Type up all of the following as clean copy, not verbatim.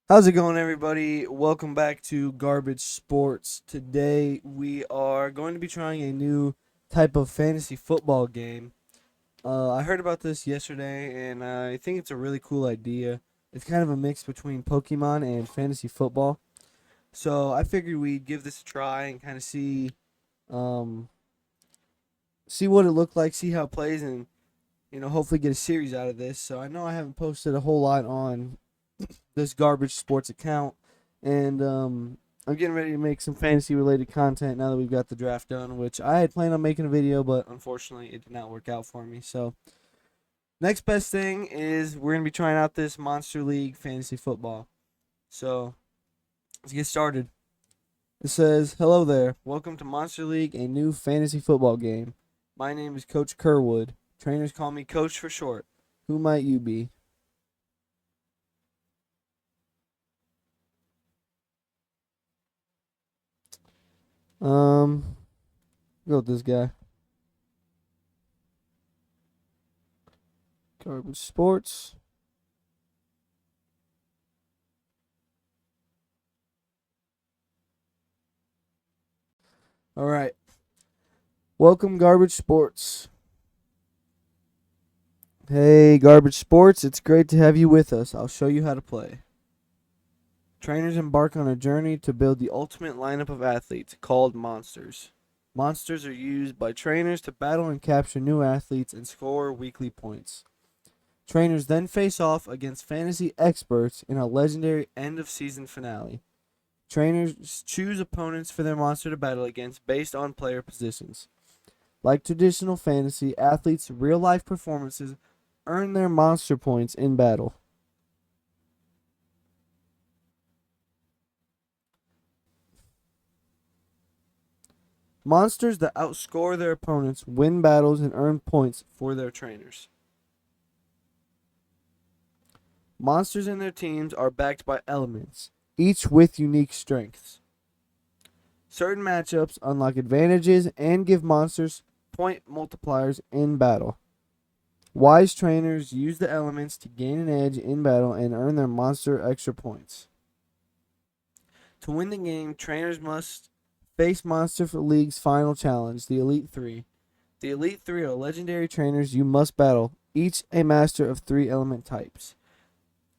How's it going, everybody? Welcome back to Garbage Sports. Today we are going to be trying a new type of fantasy football game. I heard about this yesterday, and I think it's a really cool idea. It's kind of a mix between Pokemon and fantasy football. So I figured we'd give this a try and kind of um, see what it looked like, see how it plays, and hopefully get a series out of this. So I know I haven't posted a whole lot on this Garbage Sports account, and I'm getting ready to make some fantasy related content now that we've got the draft done, which I had planned on making a video, but unfortunately it did not work out for me. So next best thing is we're gonna be trying out this Monster League fantasy football. So let's get started. It says, "Hello there. Welcome to Monster League, a new fantasy football game. My name is Coach Kerwood. Trainers call me Coach for short. Who might you be?" Um, go with this guy. Garbage Sports. All right. Welcome, Garbage Sports. Hey, Garbage Sports, it's great to have you with us. I'll show you how to play. Trainers embark on a journey to build the ultimate lineup of athletes called monsters. Monsters are used by trainers to battle and capture new athletes and score weekly points. Trainers then face off against fantasy experts in a legendary end of season finale. Trainers choose opponents for their monster to battle against based on player positions. Like traditional fantasy, athletes' real life performances earn their monster points in battle. Monsters that outscore their opponents win battles and earn points for their trainers. Monsters and their teams are backed by elements, each with unique strengths. Certain matchups unlock advantages and give monsters point multipliers in battle. Wise trainers use the elements to gain an edge in battle and earn their monster extra points. To win the game, trainers must face Monster League's final challenge, the Elite Three. The Elite Three are legendary trainers you must battle, each a master of three element types.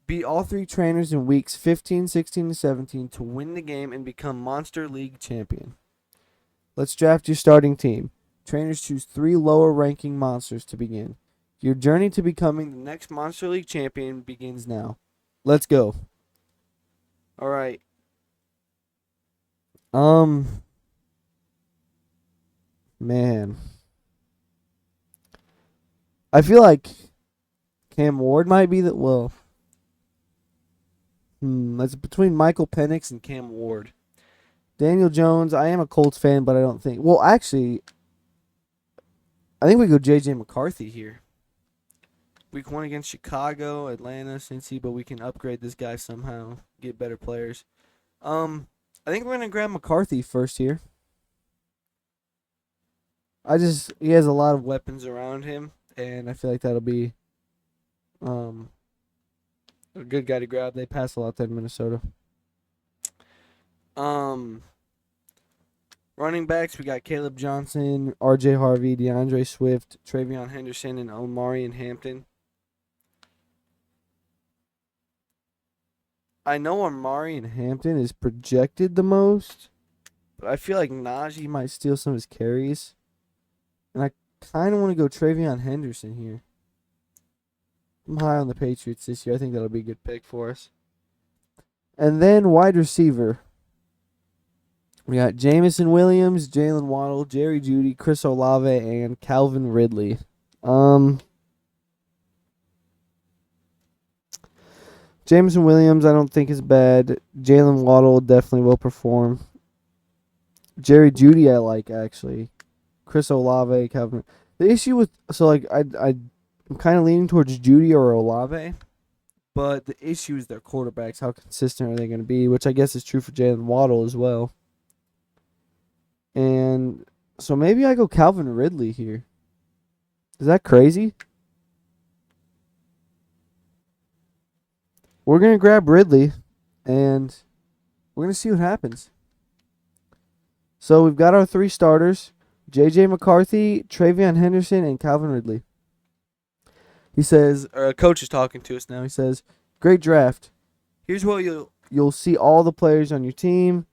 Beat all three trainers in weeks 15, 16, and 17 to win the game and become Monster League champion. Let's draft your starting team. Trainers choose three lower ranking monsters to begin. Your journey to becoming the next Monster League champion begins now. Let's go. All right. Um, man. I feel like Cam Ward might be the it's between Michael Penix and Cam Ward. Daniel Jones, I am a Colts fan, but I don't think. Well, actually, I think we go JJ McCarthy here. Week 1 against Chicago, Atlanta, Cincy, but we can upgrade this guy somehow, get better players. Um, I think we're gonna grab McCarthy first here. He has a lot of weapons around him, and I feel like that'll be um a good guy to grab. They pass a lot there in Minnesota. Um, Running backs, we got Caleb Johnson, R.J. Harvey, DeAndre Swift, Travion Henderson, and Omari and Hampton. I know Omari and Hampton is projected the most, but I feel like Najee might steal some of his carries. And I kind of want to go Travion Henderson here. I'm high on the Patriots this year. I think that'll be a good pick for us. And then wide receiver. We got Jamison Williams, Jalen Waddle, Jerry Jeudy, Chris Olave, and Calvin Ridley. Um, Jameson Williams, I don't think is bad. Jalen Waddle definitely will perform. Jerry Jeudy, I like actually. Chris Olave, Calvin. The issue with I'm kind of leaning towards Jeudy or Olave, but the issue is their quarterbacks. How consistent are they going to be? Which I guess is true for Jalen Waddle as well. And so maybe I go Calvin Ridley here. Is that crazy? We're gonna grab Ridley. and we're going to see what happens. So we've got our 3 starters, J.J. McCarthy, Travion Henderson, and Calvin Ridley. He says, or a coach is talking to us now. He says, great draft. Here's what you'll see all the players on your team.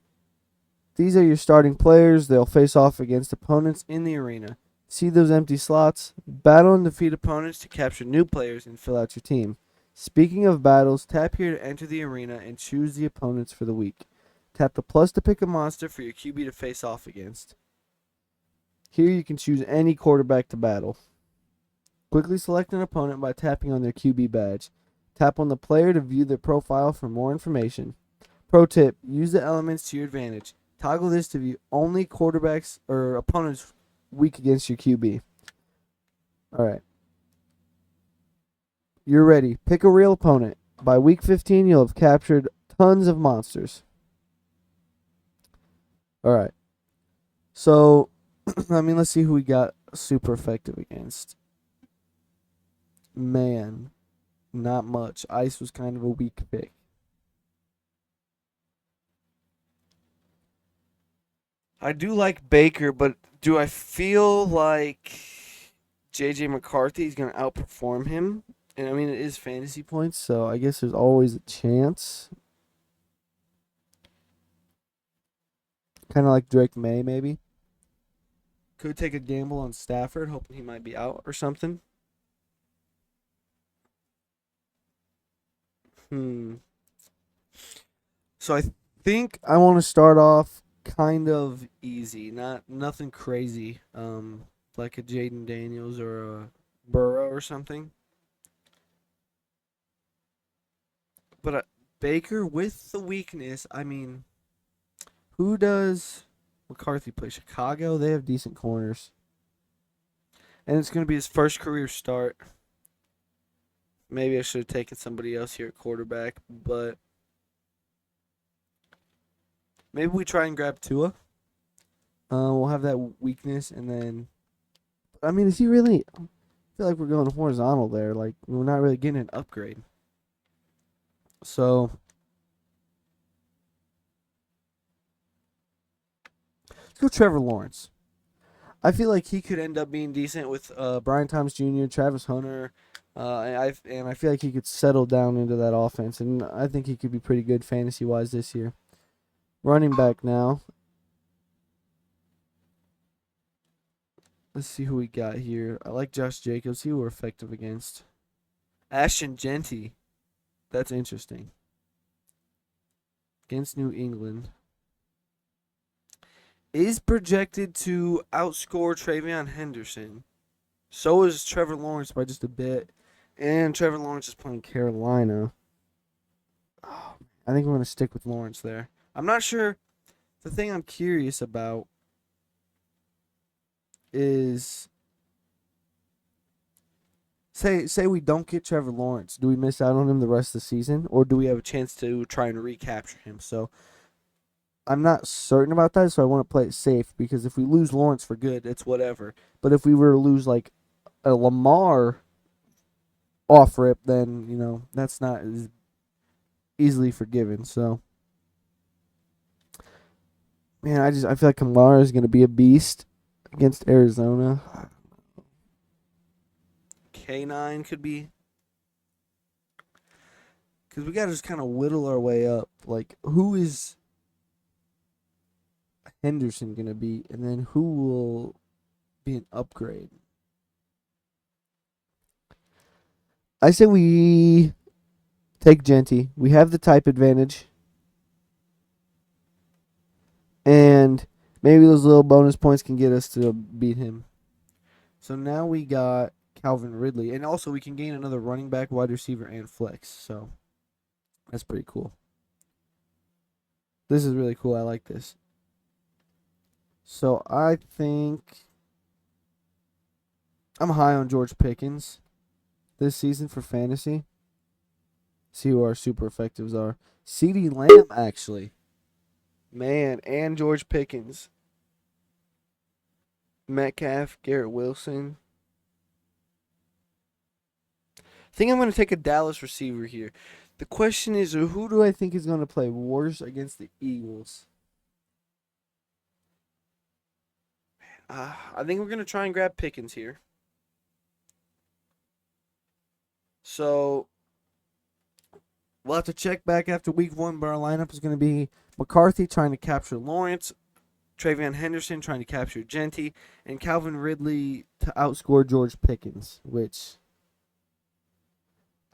These are your starting players. They'll face off against opponents in the arena. See those empty slots? Battle and defeat opponents to capture new players and fill out your team. Speaking of battles, tap here to enter the arena and choose the opponents for the week. Tap the plus to pick a monster for your QB to face off against. Here you can choose any quarterback to battle. Quickly select an opponent by tapping on their QB badge. Tap on the player to view their profile for more information. Pro tip, use the elements to your advantage. Toggle this to view only quarterbacks or opponents weak against your QB. All right. You're ready. Pick a real opponent. By week 15, you'll have captured tons of monsters. All right. So, let's see who we got super effective against. Man, not much. Ice was kind of a weak pick. I do like Baker, but do I feel like J.J. McCarthy is going to outperform him? And it is fantasy points, so I guess there's always a chance. Kind of like Drake May, maybe. Could take a gamble on Stafford, hoping he might be out or something. So I think I want to start off kind of easy, nothing crazy, like a Jaden Daniels or a Burrow or something. But Baker with the weakness, who does McCarthy play? Chicago? They have decent corners. And it's going to be his first career start. Maybe I should have taken somebody else here at quarterback, but maybe we try and grab Tua. We'll have that weakness, and then, is he really? I feel like we're going horizontal there. Like we're not really getting an upgrade. So let's go Trevor Lawrence. I feel like he could end up being decent with Brian Thomas Jr., Travis Hunter, and I feel like he could settle down into that offense, and I think he could be pretty good fantasy wise this year. Running back now. Let's see who we got here. I like Josh Jacobs. He were effective against Ashton Genty. That's interesting. Against New England. Is projected to outscore Travion Henderson. So is Trevor Lawrence by just a bit. And Trevor Lawrence is playing Carolina. Oh, I think I'm going to stick with Lawrence there. I'm not sure. The thing I'm curious about is say we don't get Trevor Lawrence. Do we miss out on him the rest of the season? Or do we have a chance to try and recapture him? So I'm not certain about that, so I want to play it safe because if we lose Lawrence for good, it's whatever. But if we were to lose like a Lamar off rip, then that's not as easily forgiven. So, man, I feel like Kamara is going to be a beast against Arizona. K9 could be, because we got to just kind of whittle our way up. Like, who is Henderson going to be, and then who will be an upgrade? I say we take Genty. We have the type advantage. And maybe those little bonus points can get us to beat him. So now we got Calvin Ridley. And also we can gain another running back, wide receiver, and flex. So that's pretty cool. This is really cool. I like this. So I think I'm high on George Pickens this season for fantasy. See who our super effectives are. CeeDee Lamb, actually. Man, and George Pickens. Metcalf, Garrett Wilson. I think I'm going to take a Dallas receiver here. The question is, who do I think is going to play worse against the Eagles? I think we're going to try and grab Pickens here. So we'll have to check back after week 1, but our lineup is going to be McCarthy trying to capture Lawrence, Travion Henderson trying to capture Genty, and Calvin Ridley to outscore George Pickens, which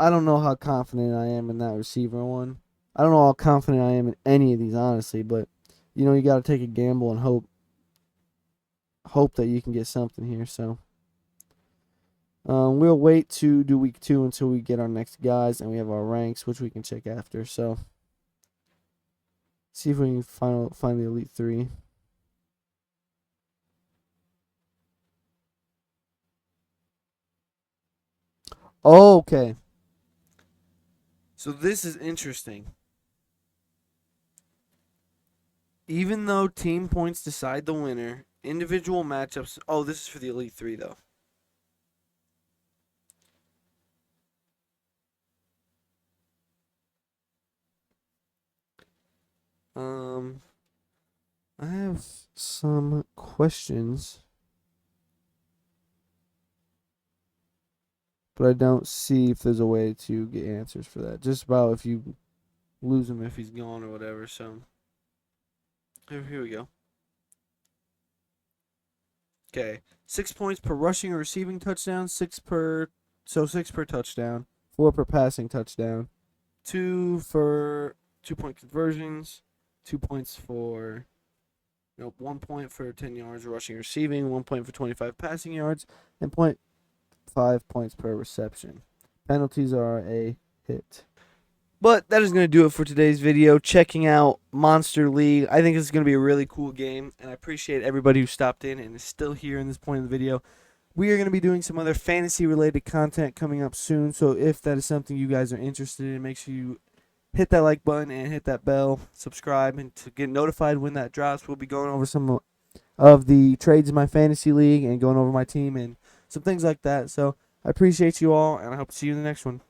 I don't know how confident I am in that receiver one. I don't know how confident I am in any of these, honestly, but you got to take a gamble and hope that you can get something here. So we'll wait to do week 2 until we get our next guys and we have our ranks, which we can check after. So see if we can find the Elite 3. Oh, okay. So this is interesting. Even though team points decide the winner, individual matchups. Oh, this is for the Elite 3, though. I have some questions, but I don't see if there's a way to get answers for that. Just about if you lose him if he's gone or whatever. So here we go. Okay, 6 points per rushing or receiving touchdown, 6 per touchdown, 4 per passing touchdown, 2 for 2-point conversions, 2 points for 1 point for 10 yards rushing or receiving, 1 point for 25 passing yards, and 0.5 points per reception. Penalties are a hit. But that is going to do it for today's video. Checking out Monster League. I think this is going to be a really cool game, and I appreciate everybody who stopped in and is still here in this point of the video. We are going to be doing some other fantasy-related content coming up soon, so if that is something you guys are interested in, make sure you hit that like button and hit that bell, subscribe, and to get notified when that drops. We'll be going over some of the trades in my fantasy league and going over my team and some things like that. So I appreciate you all, and I hope to see you in the next one.